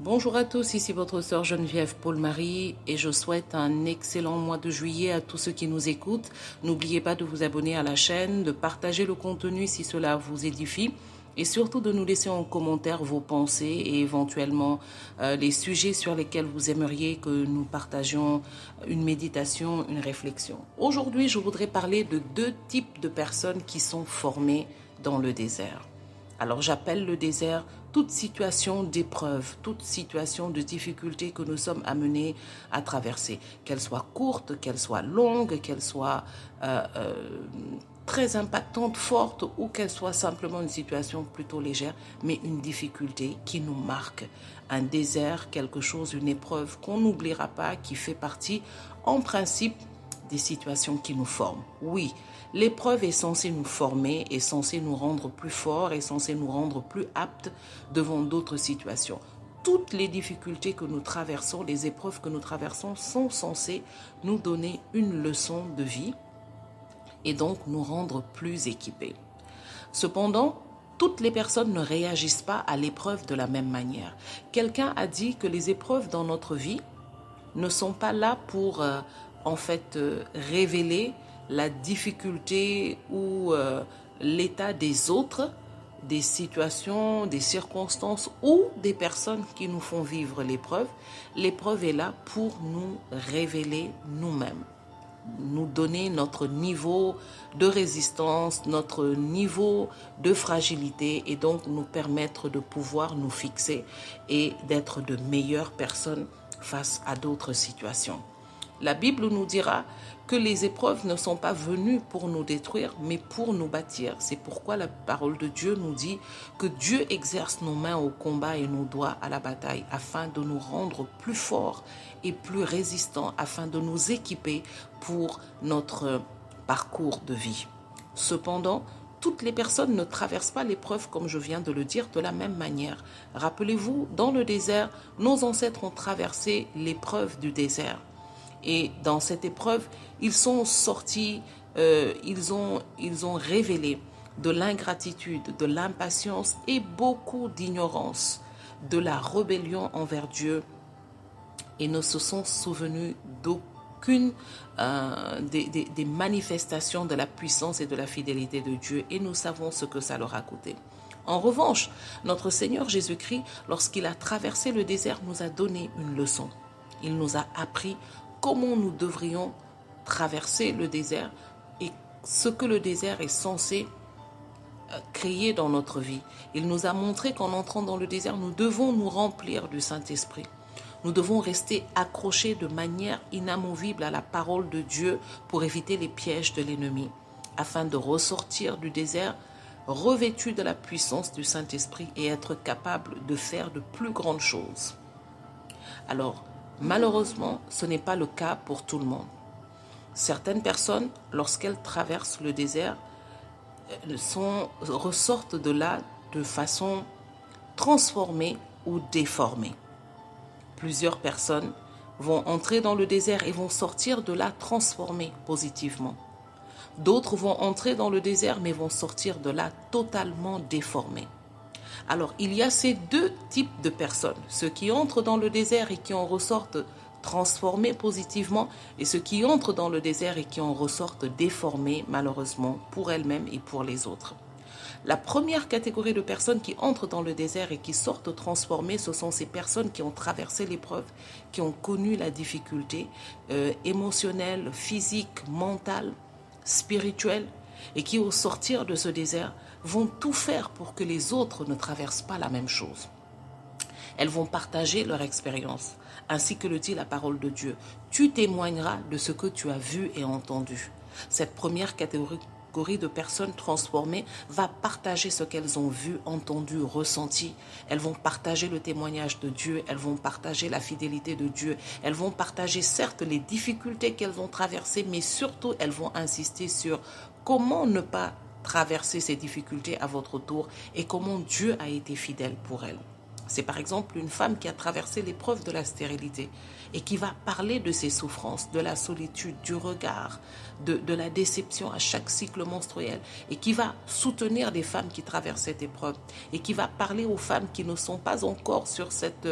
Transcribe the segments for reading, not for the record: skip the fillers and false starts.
Bonjour à tous, ici votre sœur Geneviève Paul-Marie et je souhaite un excellent mois de juillet à tous ceux qui nous écoutent. N'oubliez pas de vous abonner à la chaîne, de partager le contenu si cela vous édifie et surtout de nous laisser en commentaire vos pensées et éventuellement les sujets sur lesquels vous aimeriez que nous partagions une méditation, une réflexion. Aujourd'hui, je voudrais parler de deux types de personnes qui sont formées dans le désert. Alors j'appelle le désert toute situation d'épreuve, toute situation de difficulté que nous sommes amenés à traverser, qu'elle soit courte, qu'elle soit longue, qu'elle soit très impactante, forte ou qu'elle soit simplement une situation plutôt légère, mais une difficulté qui nous marque. Un désert, quelque chose, une épreuve qu'on n'oubliera pas, qui fait partie en principe des situations qui nous forment. Oui, l'épreuve est censée nous former, est censée nous rendre plus forts, est censée nous rendre plus aptes devant d'autres situations. Toutes les difficultés que nous traversons, les épreuves que nous traversons sont censées nous donner une leçon de vie et donc nous rendre plus équipés. Cependant, toutes les personnes ne réagissent pas à l'épreuve de la même manière. Quelqu'un a dit que les épreuves dans notre vie ne sont pas là pour révéler la difficulté ou l'état des autres, des situations, des circonstances ou des personnes qui nous font vivre l'épreuve. L'épreuve est là pour nous révéler nous-mêmes, nous donner notre niveau de résistance, notre niveau de fragilité et donc nous permettre de pouvoir nous fixer et d'être de meilleures personnes face à d'autres situations. La Bible nous dira que les épreuves ne sont pas venues pour nous détruire, mais pour nous bâtir. C'est pourquoi la parole de Dieu nous dit que Dieu exerce nos mains au combat et nos doigts à la bataille, afin de nous rendre plus forts et plus résistants, afin de nous équiper pour notre parcours de vie. Cependant, toutes les personnes ne traversent pas l'épreuve, comme je viens de le dire, de la même manière. Rappelez-vous, dans le désert, nos ancêtres ont traversé l'épreuve du désert. Et dans cette épreuve, ils sont sortis, ils ont révélé de l'ingratitude, de l'impatience et beaucoup d'ignorance, de la rébellion envers Dieu et ne se sont souvenus d'aucune des manifestations de la puissance et de la fidélité de Dieu et nous savons ce que ça leur a coûté. En revanche, notre Seigneur Jésus-Christ, lorsqu'il a traversé le désert, nous a donné une leçon. Il nous a appris comment nous devrions traverser le désert et ce que le désert est censé créer dans notre vie. Il nous a montré qu'en entrant dans le désert, nous devons nous remplir du Saint-Esprit. Nous devons rester accrochés de manière inamovible à la parole de Dieu pour éviter les pièges de l'ennemi, afin de ressortir du désert revêtus de la puissance du Saint-Esprit et être capables de faire de plus grandes choses. Alors, malheureusement, ce n'est pas le cas pour tout le monde. Certaines personnes, lorsqu'elles traversent le désert, ressortent de là de façon transformée ou déformée. Plusieurs personnes vont entrer dans le désert et vont sortir de là transformées positivement. D'autres vont entrer dans le désert mais vont sortir de là totalement déformées. Alors, il y a ces deux types de personnes, ceux qui entrent dans le désert et qui en ressortent transformés positivement, et ceux qui entrent dans le désert et qui en ressortent déformés, malheureusement, pour elles-mêmes et pour les autres. La première catégorie de personnes qui entrent dans le désert et qui sortent transformées, ce sont ces personnes qui ont traversé l'épreuve, qui ont connu la difficulté émotionnelle, physique, mentale, spirituelle, et qui, au sortir de ce désert, vont tout faire pour que les autres ne traversent pas la même chose. Elles vont partager leur expérience, ainsi que le dit la parole de Dieu. Tu témoigneras de ce que tu as vu et entendu. Cette première catégorie de personnes transformées va partager ce qu'elles ont vu, entendu, ressenti. Elles vont partager le témoignage de Dieu, elles vont partager la fidélité de Dieu, elles vont partager certes les difficultés qu'elles ont traversées, mais surtout elles vont insister sur comment ne pas traverser ces difficultés à votre tour et comment Dieu a été fidèle pour elles. C'est par exemple une femme qui a traversé l'épreuve de la stérilité et qui va parler de ses souffrances, de la solitude, du regard, de la déception à chaque cycle menstruel et qui va soutenir des femmes qui traversent cette épreuve et qui va parler aux femmes qui ne sont pas encore sur cette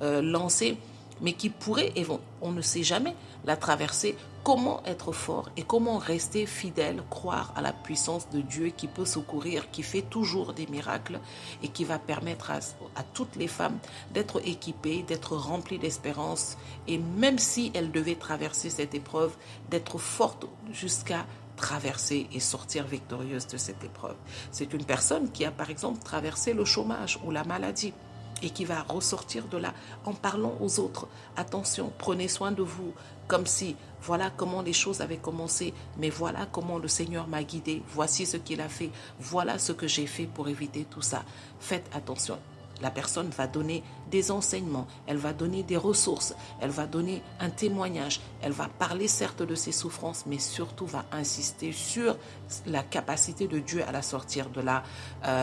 lancée mais qui pourraient, on ne sait jamais, la traverser. Comment être fort et comment rester fidèle, croire à la puissance de Dieu qui peut secourir, qui fait toujours des miracles et qui va permettre à toutes les femmes d'être équipées, d'être remplies d'espérance et même si elles devaient traverser cette épreuve, d'être fortes jusqu'à traverser et sortir victorieuse de cette épreuve. C'est une personne qui a par exemple traversé le chômage ou la maladie et qui va ressortir de là en parlant aux autres. Attention, prenez soin de vous, comme si voilà comment les choses avaient commencé, mais voilà comment le Seigneur m'a guidé, voici ce qu'il a fait, voilà ce que j'ai fait pour éviter tout ça. Faites attention. La personne va donner des enseignements, elle va donner des ressources, elle va donner un témoignage, elle va parler certes de ses souffrances, mais surtout va insister sur la capacité de Dieu à la sortir de là,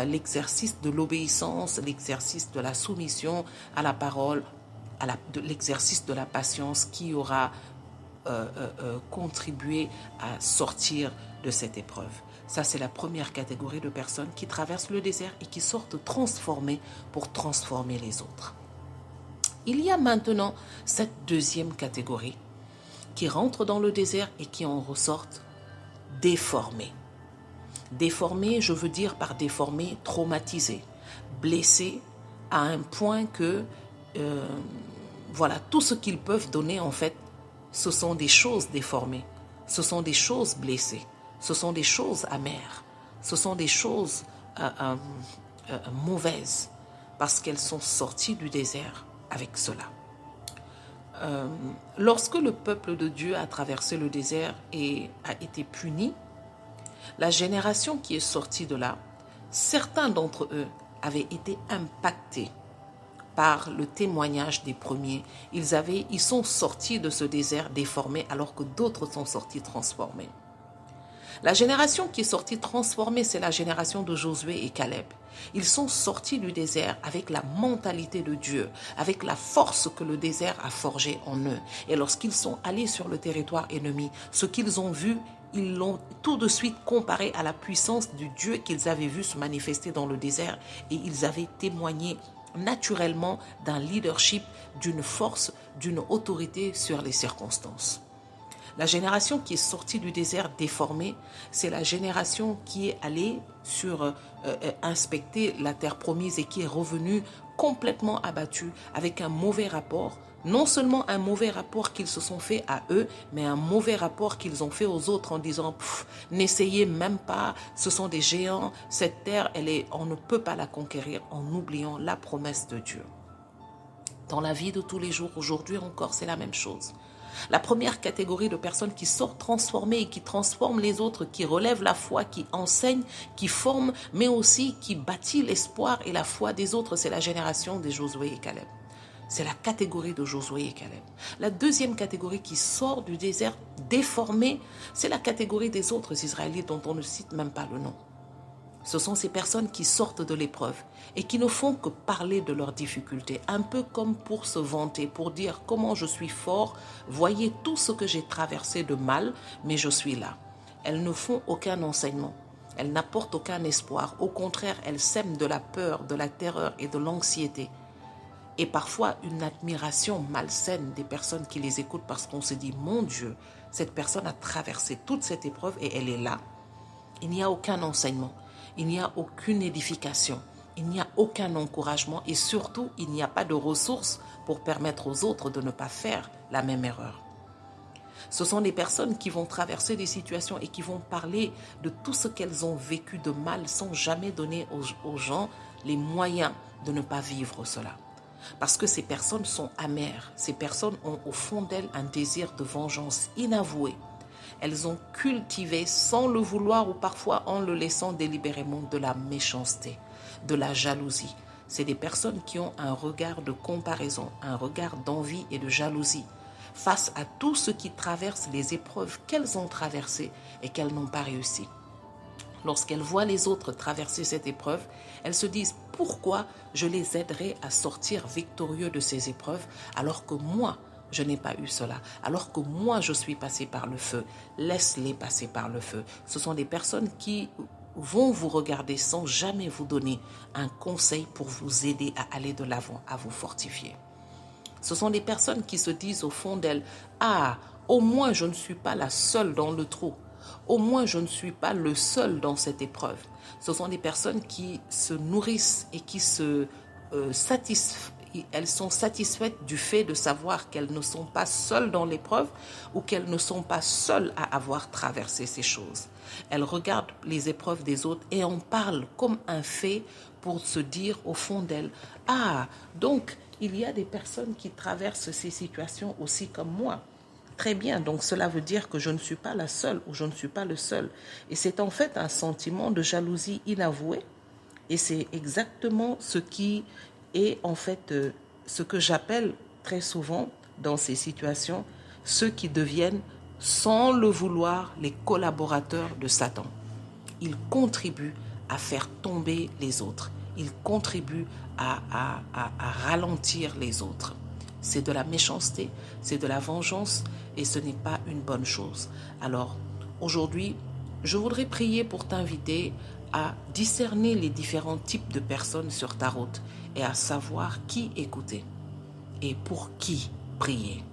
l'exercice de l'obéissance, l'exercice de la soumission à la parole, l'exercice de la patience qui aura contribué à sortir de cette épreuve. Ça, c'est la première catégorie de personnes qui traversent le désert et qui sortent transformées pour transformer les autres. Il y a maintenant cette deuxième catégorie qui rentre dans le désert et qui en ressortent déformées. Déformées, je veux dire par déformées, traumatisées, blessées à un point que, voilà, tout ce qu'ils peuvent donner en fait, ce sont des choses déformées, ce sont des choses blessées. Ce sont des choses amères, ce sont des choses mauvaises, parce qu'elles sont sorties du désert avec cela. Lorsque le peuple de Dieu a traversé le désert et a été puni, la génération qui est sortie de là, certains d'entre eux avaient été impactés par le témoignage des premiers. Ils sont sortis de ce désert déformé alors que d'autres sont sortis transformés. La génération qui est sortie transformée, c'est la génération de Josué et Caleb. Ils sont sortis du désert avec la mentalité de Dieu, avec la force que le désert a forgée en eux. Et lorsqu'ils sont allés sur le territoire ennemi, ce qu'ils ont vu, ils l'ont tout de suite comparé à la puissance du Dieu qu'ils avaient vu se manifester dans le désert et ils avaient témoigné naturellement d'un leadership, d'une force, d'une autorité sur les circonstances. La génération qui est sortie du désert déformée, c'est la génération qui est allée inspecter la terre promise et qui est revenue complètement abattue avec un mauvais rapport. Non seulement un mauvais rapport qu'ils se sont fait à eux, mais un mauvais rapport qu'ils ont fait aux autres en disant « n'essayez même pas, ce sont des géants, cette terre, on ne peut pas la conquérir en oubliant la promesse de Dieu. » Dans la vie de tous les jours, aujourd'hui encore, c'est la même chose. La première catégorie de personnes qui sortent transformées et qui transforment les autres, qui relèvent la foi, qui enseignent, qui forment, mais aussi qui bâtit l'espoir et la foi des autres, c'est la génération de Josué et Caleb. C'est la catégorie de Josué et Caleb. La deuxième catégorie qui sort du désert déformé, c'est la catégorie des autres Israélites dont on ne cite même pas le nom. Ce sont ces personnes qui sortent de l'épreuve et qui ne font que parler de leurs difficultés, un peu comme pour se vanter, pour dire comment je suis fort, voyez tout ce que j'ai traversé de mal, mais je suis là. Elles ne font aucun enseignement, elles n'apportent aucun espoir, au contraire, elles sèment de la peur, de la terreur et de l'anxiété. Et parfois une admiration malsaine des personnes qui les écoutent parce qu'on se dit, mon Dieu, cette personne a traversé toute cette épreuve et elle est là. Il n'y a aucun enseignement. Il n'y a aucune édification, il n'y a aucun encouragement et surtout, il n'y a pas de ressources pour permettre aux autres de ne pas faire la même erreur. Ce sont des personnes qui vont traverser des situations et qui vont parler de tout ce qu'elles ont vécu de mal sans jamais donner aux gens les moyens de ne pas vivre cela. Parce que ces personnes sont amères, ces personnes ont au fond d'elles un désir de vengeance inavoué. Elles ont cultivé sans le vouloir ou parfois en le laissant délibérément de la méchanceté, de la jalousie. C'est des personnes qui ont un regard de comparaison, un regard d'envie et de jalousie face à tout ce qui traverse les épreuves qu'elles ont traversées et qu'elles n'ont pas réussi. Lorsqu'elles voient les autres traverser cette épreuve, elles se disent pourquoi je les aiderai à sortir victorieux de ces épreuves alors que moi, je n'ai pas eu cela. Alors que moi, je suis passé par le feu. Laisse-les passer par le feu. Ce sont des personnes qui vont vous regarder sans jamais vous donner un conseil pour vous aider à aller de l'avant, à vous fortifier. Ce sont des personnes qui se disent au fond d'elles, « Ah, au moins je ne suis pas la seule dans le trou. Au moins je ne suis pas le seul dans cette épreuve. » Ce sont des personnes qui se nourrissent et qui se satisfont. Elles sont satisfaites du fait de savoir qu'elles ne sont pas seules dans l'épreuve ou qu'elles ne sont pas seules à avoir traversé ces choses. Elles regardent les épreuves des autres et en parlent comme un fait pour se dire au fond d'elles, « Ah, donc il y a des personnes qui traversent ces situations aussi comme moi. Très bien, donc cela veut dire que je ne suis pas la seule ou je ne suis pas le seul. » Et c'est en fait un sentiment de jalousie inavouée et c'est exactement ce qui est en fait ce que j'appelle très souvent dans ces situations ceux qui deviennent sans le vouloir les collaborateurs de Satan. Ils contribuent à faire tomber les autres. Ils contribuent à ralentir les autres. C'est de la méchanceté, c'est de la vengeance et ce n'est pas une bonne chose. Alors aujourd'hui, je voudrais prier pour t'inviter à discerner les différents types de personnes sur ta route et à savoir qui écouter et pour qui prier.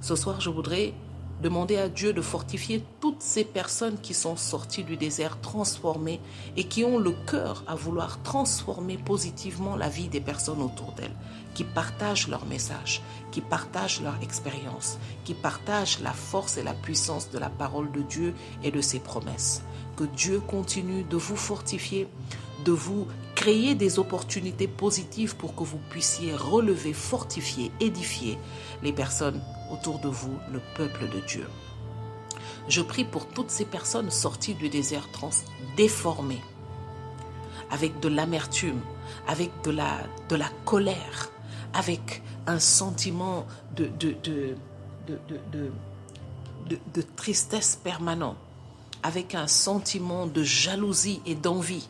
Ce soir, je voudrais demander à Dieu de fortifier toutes ces personnes qui sont sorties du désert transformées et qui ont le cœur à vouloir transformer positivement la vie des personnes autour d'elles, qui partagent leur message, qui partagent leur expérience, qui partagent la force et la puissance de la parole de Dieu et de ses promesses. Que Dieu continue de vous fortifier, de vous créer des opportunités positives pour que vous puissiez relever, fortifier, édifier les personnes autour de vous, le peuple de Dieu. Je prie pour toutes ces personnes sorties du désert déformées, avec de l'amertume, avec de la colère, avec un sentiment de tristesse permanent, avec un sentiment de jalousie et d'envie,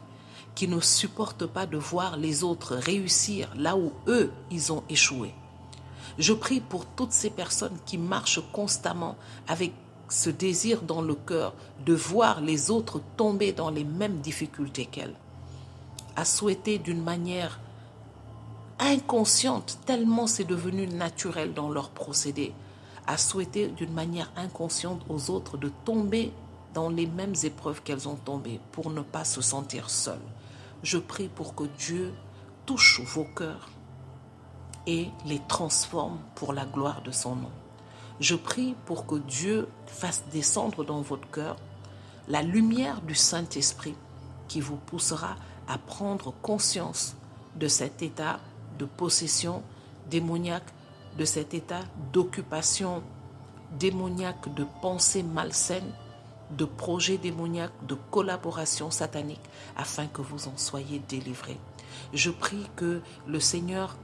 qui ne supportent pas de voir les autres réussir là où eux, ils ont échoué. Je prie pour toutes ces personnes qui marchent constamment avec ce désir dans le cœur de voir les autres tomber dans les mêmes difficultés qu'elles, à souhaiter d'une manière inconsciente, tellement c'est devenu naturel dans leur procédé, à souhaiter d'une manière inconsciente aux autres de tomber dans les mêmes épreuves qu'elles ont tombées pour ne pas se sentir seules. Je prie pour que Dieu touche vos cœurs et les transforme pour la gloire de son nom. Je prie pour que Dieu fasse descendre dans votre cœur la lumière du Saint-Esprit qui vous poussera à prendre conscience de cet état de possession démoniaque, de cet état d'occupation démoniaque, de pensée malsaine, de projets démoniaques, de collaboration satanique, afin que vous en soyez délivrés. Je prie que le Seigneur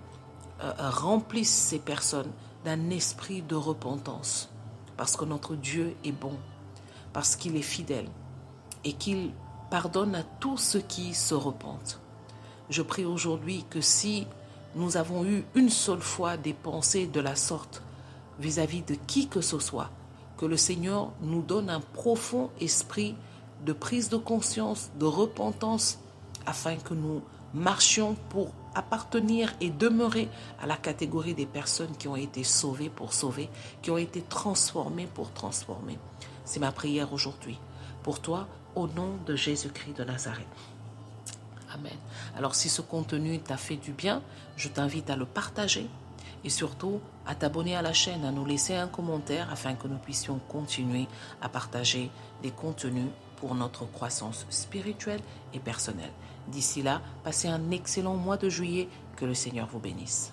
remplisse ces personnes d'un esprit de repentance, parce que notre Dieu est bon, parce qu'il est fidèle et qu'il pardonne à tous ceux qui se repentent. Je prie aujourd'hui que si nous avons eu une seule fois des pensées de la sorte vis-à-vis de qui que ce soit, que le Seigneur nous donne un profond esprit de prise de conscience, de repentance, afin que nous marchions pour appartenir et demeurer à la catégorie des personnes qui ont été sauvées pour sauver, qui ont été transformées pour transformer. C'est ma prière aujourd'hui pour toi, au nom de Jésus-Christ de Nazareth. Amen. Alors si ce contenu t'a fait du bien, je t'invite à le partager et surtout à t'abonner à la chaîne, à nous laisser un commentaire afin que nous puissions continuer à partager des contenus pour notre croissance spirituelle et personnelle. D'ici là, passez un excellent mois de juillet, que le Seigneur vous bénisse.